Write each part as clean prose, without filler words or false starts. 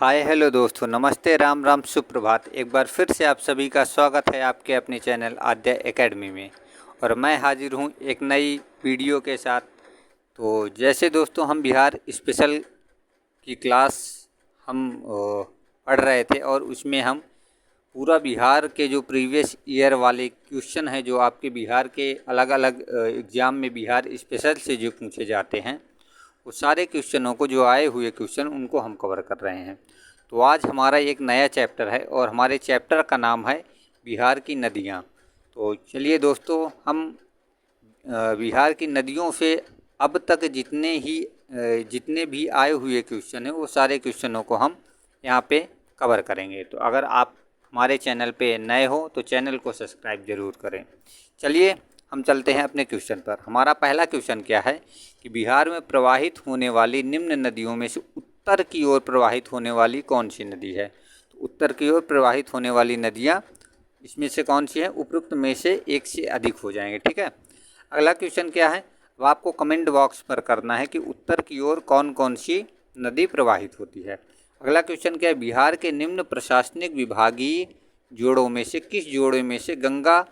Hi hello दोस्तों, नमस्ते, राम राम, सुप्रभात। एक बार फिर से आप सभी का स्वागत है आपके अपने चैनल आद्या एकेडमी में। और मैं हाजिर हूँ एक नई वीडियो के साथ। तो जैसे दोस्तों हम बिहार स्पेशल की क्लास हम पढ़ रहे थे और उसमें हम पूरा बिहार के जो प्रीवियस ईयर वाले क्वेश्चन हैं जो आपके बिहार के अलग अलग एग्ज़ाम में बिहार स्पेशल से जो पूछे जाते हैं वो सारे क्वेश्चनों को, जो आए हुए क्वेश्चन, उनको हम कवर कर रहे हैं। तो आज हमारा एक नया चैप्टर है और हमारे चैप्टर का नाम है बिहार की नदियाँ। तो चलिए दोस्तों, हम बिहार की नदियों से अब तक जितने भी आए हुए क्वेश्चन हैं वो सारे क्वेश्चनों को हम यहाँ पे कवर करेंगे। तो अगर आप हमारे चैनल पे नए हो तो चैनल को सब्सक्राइब ज़रूर करें। चलिए हम चलते हैं अपने क्वेश्चन पर। हमारा पहला क्वेश्चन क्या है कि बिहार में प्रवाहित होने वाली निम्न नदियों में से उत्तर की ओर प्रवाहित होने वाली कौन सी नदी है। तो उत्तर की ओर प्रवाहित होने वाली नदियाँ इसमें से कौन सी हैं? उपरोक्त में से एक से अधिक हो जाएंगे। ठीक है। अगला क्वेश्चन क्या है, अब आपको कमेंट बॉक्स पर करना है कि उत्तर की ओर कौन कौन सी नदी प्रवाहित होती है। अगला क्वेश्चन क्या है, बिहार के निम्न प्रशासनिक विभागीय जोड़ों में से किस जोड़े में से गंगा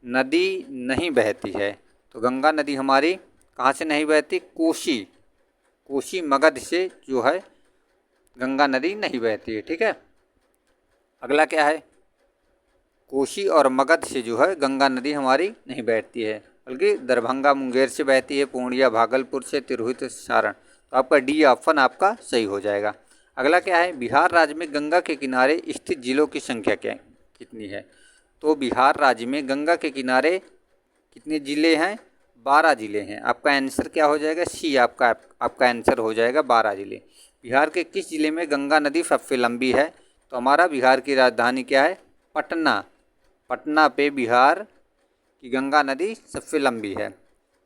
नदी नहीं बहती है। तो गंगा नदी हमारी कहाँ से नहीं बहती? कोसी मगध से जो है गंगा नदी नहीं बहती है। ठीक है। अगला क्या है, कोसी और मगध से जो है गंगा नदी हमारी नहीं बहती है, बल्कि दरभंगा मुंगेर से बहती है, पूर्णिया भागलपुर से, तिरहुत सारण। तो आपका डी ऑप्शन आपका सही हो जाएगा। अगला क्या है, बिहार राज्य में गंगा के किनारे स्थित जिलों की संख्या कितनी है। तो बिहार राज्य में गंगा के किनारे कितने ज़िले हैं? 12 ज़िले हैं। आपका आंसर क्या हो जाएगा? सी आपका आंसर हो जाएगा 12 ज़िले। बिहार के किस ज़िले में गंगा नदी सबसे लंबी है? तो हमारा बिहार की राजधानी क्या है? पटना। पटना पे बिहार की गंगा नदी सबसे लंबी है।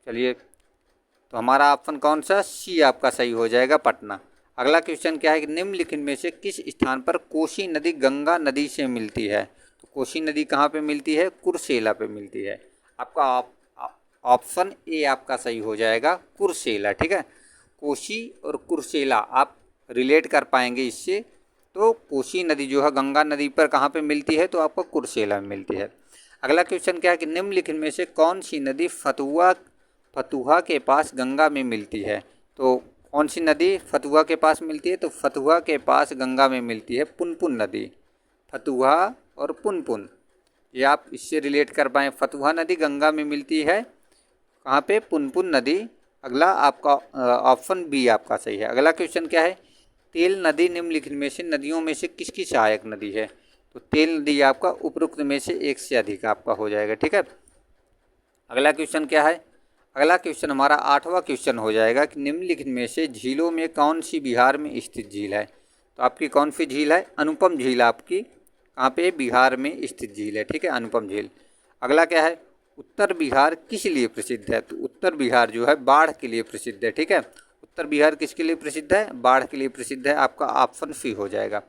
चलिए, तो हमारा ऑप्शन कौन सा? सी आपका सही हो जाएगा, पटना। अगला क्वेश्चन क्या है कि निम्नलिखित में से किस स्थान पर कोसी नदी गंगा नदी से मिलती है। तो कोसी नदी कहाँ पे मिलती है? कुर्सेला पे मिलती है। आपका ऑप्शन ए आपका सही हो जाएगा, कुर्सेला। ठीक है। कोसी और कुर्सेला आप रिलेट कर पाएंगे इससे। तो कोसी नदी जो है गंगा नदी पर कहाँ पे मिलती है? तो आपको कुर्सेला में मिलती है। अगला क्वेश्चन क्या है कि निम्नलिखित में से कौन सी नदी फतुहा के पास गंगा में मिलती है। तो कौन सी नदी फतुहा के पास मिलती है? तो फतुहा के पास गंगा में मिलती है पुनपुन नदी। फतुहा और पुनपुन, ये आप इससे रिलेट कर पाएँ। फतुहा नदी गंगा में मिलती है कहाँ पे? पुनपुन नदी। अगला आपका ऑप्शन बी आपका सही है। अगला क्वेश्चन क्या है, तेल नदी निम्नलिखित में से नदियों में से किसकी सहायक नदी है। तो तेल नदी आपका उपरोक्त में से एक से अधिक आपका हो जाएगा। ठीक है। अगला क्वेश्चन क्या है, अगला क्वेश्चन हमारा 8वां क्वेश्चन हो जाएगा कि निम्नलिखित में से झीलों में कौन सी बिहार में स्थित झील है। तो आपकी कौन सी झील है? अनुपम झील आपकी कहाँ पे? बिहार में स्थित झील है। ठीक है, अनुपम झील। अगला क्या है, उत्तर बिहार किस लिए प्रसिद्ध है। तो उत्तर बिहार जो है बाढ़ के लिए प्रसिद्ध है। ठीक है। उत्तर बिहार किसके लिए प्रसिद्ध है? बाढ़ के लिए प्रसिद्ध है। आपका ऑप्शन सी हो जाएगा।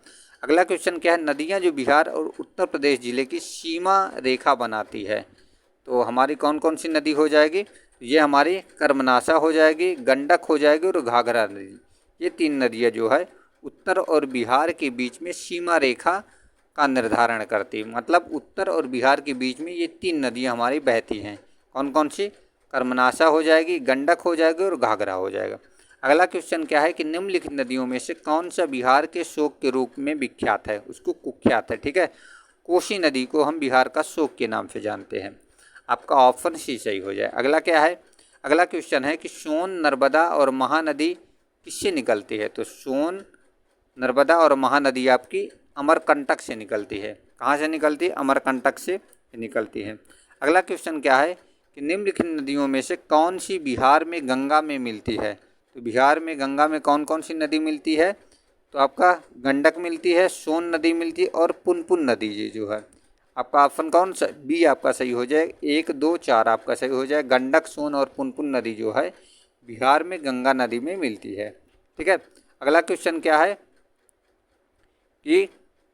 अगला क्वेश्चन क्या है, नदियाँ जो बिहार और उत्तर प्रदेश जिले की सीमा रेखा बनाती है। तो हमारी कौन कौन सी नदी हो जाएगी? ये हमारी कर्मनाशा हो जाएगी, गंडक हो जाएगी और घाघरा नदी। ये 3 नदियाँ जो है उत्तर और बिहार के बीच में सीमा रेखा का निर्धारण करती है। मतलब उत्तर और बिहार के बीच में ये 3 नदियाँ हमारी बहती हैं। कौन कौन सी? कर्मनाशा हो जाएगी, गंडक हो जाएगी और घाघरा हो जाएगा। अगला क्वेश्चन क्या है कि निम्नलिखित नदियों में से कौन सा बिहार के शोक के रूप में विख्यात है, उसको कुख्यात है। ठीक है। कोसी नदी को हम बिहार का शोक के नाम से जानते हैं। आपका ऑप्शन सी सही हो जाए। अगला क्या है, अगला क्वेश्चन है कि सोन, नर्मदा और महानदी किससे निकलती है। तो सोन, नर्मदा और महानदी आपकी अमरकंटक से निकलती है। कहाँ से निकलती है? अमरकंटक से निकलती है। अगला क्वेश्चन क्या है कि निम्नलिखित नदियों में से कौन सी बिहार में गंगा में मिलती है। तो बिहार में गंगा में कौन कौन सी नदी मिलती है? तो आपका गंडक मिलती है, सोन नदी मिलती है और पुनपुन नदी जी जो है। आपका ऑप्शन कौन सा? बी आपका सही हो जाए। 1, 2, 4 आपका सही हो जाए। गंडक, सोन और पुनपुन नदी जो है बिहार में गंगा नदी में मिलती है। ठीक है। अगला क्वेश्चन क्या है कि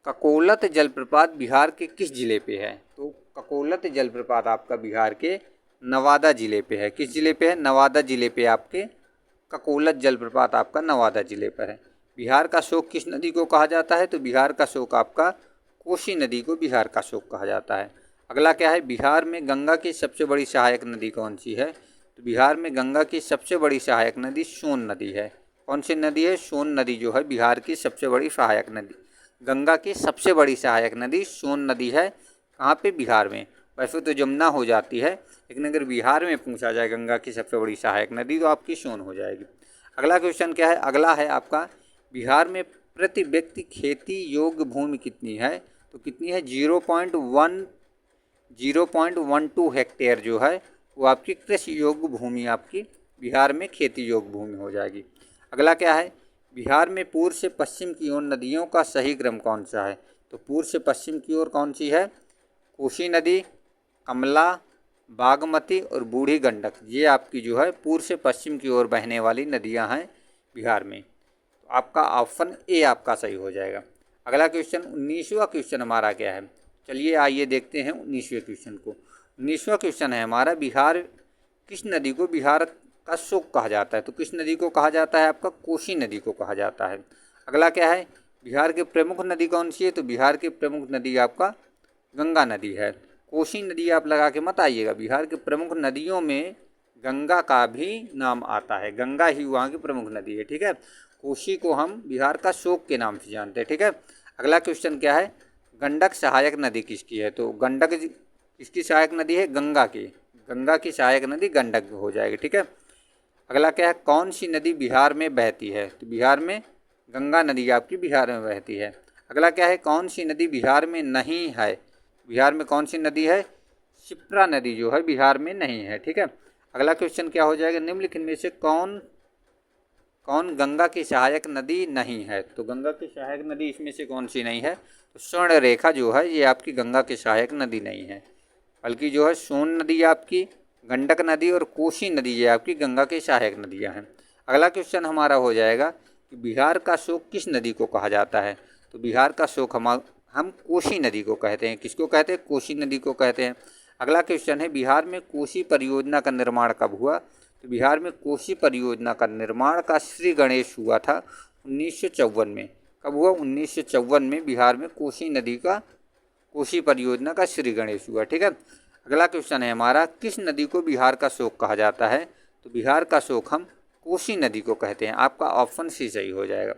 ककोलत जलप्रपात बिहार के किस जिले पे है। तो ककोलत जलप्रपात आपका बिहार के नवादा जिले पे है। किस जिले पे है? नवादा जिले पे आपके ककोलत जलप्रपात आपका नवादा जिले पर है। बिहार का शोक किस नदी को कहा जाता है? तो बिहार का शोक आपका कोसी नदी को बिहार का शोक कहा जाता है। अगला क्या है? बिहार में गंगा की सबसे बड़ी सहायक नदी कौन सी है? तो बिहार में गंगा की सबसे बड़ी सहायक नदी सोन नदी है। कौन सी नदी है? सोन नदी जो है बिहार की सबसे बड़ी सहायक नदी, गंगा की सबसे बड़ी सहायक नदी सोन नदी है। कहाँ पे? बिहार में। वैसे तो जमुना हो जाती है, लेकिन अगर बिहार में पूछा जाए गंगा की सबसे बड़ी सहायक नदी तो आपकी सोन हो जाएगी। अगला क्वेश्चन क्या है? अगला है आपका, बिहार में प्रति व्यक्ति खेती योग्य भूमि कितनी है? तो कितनी है? 0.12 हेक्टेयर जो है वो आपकी कृषि योग्य भूमि आपकी बिहार में खेती योग्य भूमि हो जाएगी। अगला क्या है? बिहार में पूर्व से पश्चिम की ओर नदियों का सही क्रम कौन सा है? तो पूर्व से पश्चिम की ओर कौन सी है? कोसी नदी, कमला, बागमती और बूढ़ी गंडक, ये आपकी जो है पूर्व से पश्चिम की ओर बहने वाली नदियां हैं बिहार में। तो आपका ऑप्शन ए आपका सही हो जाएगा। अगला क्वेश्चन 19वां क्वेश्चन हमारा क्या है? चलिए आइए देखते हैं 19वें क्वेश्चन को। 19वां क्वेश्चन है हमारा, बिहार किस नदी को बिहार का शोक कहा जाता है? तो किस नदी को कहा जाता है? आपका कोसी नदी को कहा जाता है। अगला क्या है? बिहार की प्रमुख नदी कौन सी है? तो बिहार की प्रमुख नदी आपका गंगा नदी है। कोसी नदी आप लगा के मत आइएगा, बिहार के प्रमुख नदियों में गंगा का भी नाम आता है, गंगा ही वहाँ की प्रमुख नदी है। ठीक है, कोसी को हम बिहार का शोक के नाम से जानते हैं। ठीक है, अगला क्वेश्चन क्या है? गंडक सहायक नदी किसकी है? तो गंडक किसकी सहायक नदी है? गंगा की। गंगा की सहायक नदी गंडक हो जाएगी। ठीक है, अगला क्या है? कौन सी नदी बिहार में बहती है? तो बिहार में गंगा नदी आपकी बिहार में बहती है। अगला क्या है? कौन सी नदी बिहार में नहीं है? बिहार में कौन सी नदी है? शिप्रा नदी जो है बिहार में नहीं है। ठीक है, अगला क्वेश्चन क्या हो जाएगा? निम्नलिखित में से कौन गंगा की सहायक नदी नहीं है? तो गंगा की सहायक नदी इसमें से कौन सी नहीं है? तो स्वर्ण रेखा जो है ये आपकी गंगा की सहायक नदी नहीं है, बल्कि जो है सोन नदी आपकी, गंडक नदी और कोसी नदी ये आपकी गंगा की सहायक नदियाँ हैं। अगला क्वेश्चन हमारा हो जाएगा कि बिहार का शोक किस नदी को कहा जाता है? तो बिहार का शोक हम कोसी नदी को कहते हैं। किसको कहते हैं? कोसी नदी को कहते हैं। अगला क्वेश्चन है, बिहार में कोसी परियोजना का निर्माण कब हुआ? तो बिहार में कोसी परियोजना का निर्माण का श्री गणेश हुआ था 1954 में। कब हुआ? 1954 में बिहार में कोसी नदी का, कोसी परियोजना का श्री गणेश हुआ। ठीक है, अगला क्वेश्चन है हमारा, किस नदी को बिहार का शोक कहा जाता है? तो बिहार का शोक हम कोसी नदी को कहते हैं। आपका ऑप्शन सी सही हो जाएगा।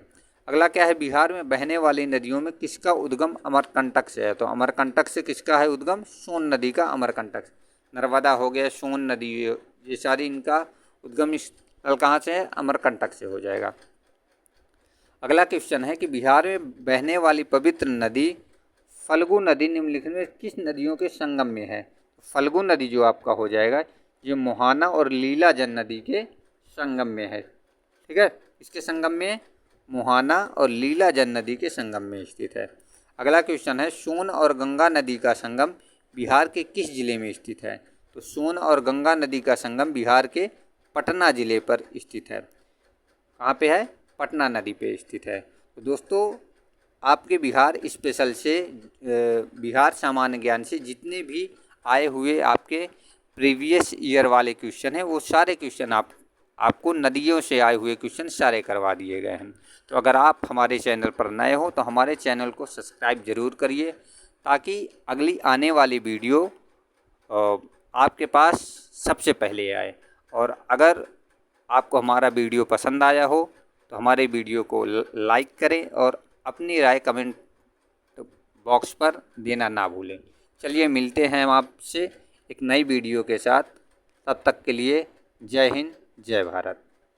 अगला क्या है? बिहार में बहने वाली नदियों में किसका उद्गम अमरकंटक से है? तो अमरकंटक से किसका है उद्गम? सोन नदी का अमरकंटक। नर्मदा हो गया, सोन नदी, ये सारी इनका उद्गम स्थल कहाँ से है? अमरकंटक से हो जाएगा। अगला क्वेश्चन है कि बिहार में बहने वाली पवित्र नदी फल्गु नदी निम्नलिखित में किस नदियों के संगम में है? फल्गु नदी जो आपका हो जाएगा ये मोहाना और लीलाजन नदी के संगम में है। ठीक है, इसके संगम में मोहाना और लीलाजन नदी के संगम में स्थित है। अगला क्वेश्चन है, सोन और गंगा नदी का संगम बिहार के किस जिले में स्थित है? तो सोन और गंगा नदी का संगम बिहार के पटना जिले पर स्थित है। कहाँ पे है? पटना नदी पे स्थित है। तो दोस्तों, आपके बिहार स्पेशल से बिहार सामान्य ज्ञान से जितने भी आए हुए आपके प्रीवियस ईयर वाले क्वेश्चन हैं वो सारे क्वेश्चन आपको नदियों से आए हुए क्वेश्चन सारे करवा दिए गए हैं। तो अगर आप हमारे चैनल पर नए हो तो हमारे चैनल को सब्सक्राइब ज़रूर करिए, ताकि अगली आने वाली वीडियो आपके पास सबसे पहले आए। और अगर आपको हमारा वीडियो पसंद आया हो तो हमारे वीडियो को लाइक करें और अपनी राय कमेंट बॉक्स पर देना ना भूलें। चलिए मिलते हैं हम आपसे एक नई वीडियो के साथ। तब तक के लिए जय हिंद, जय भारत।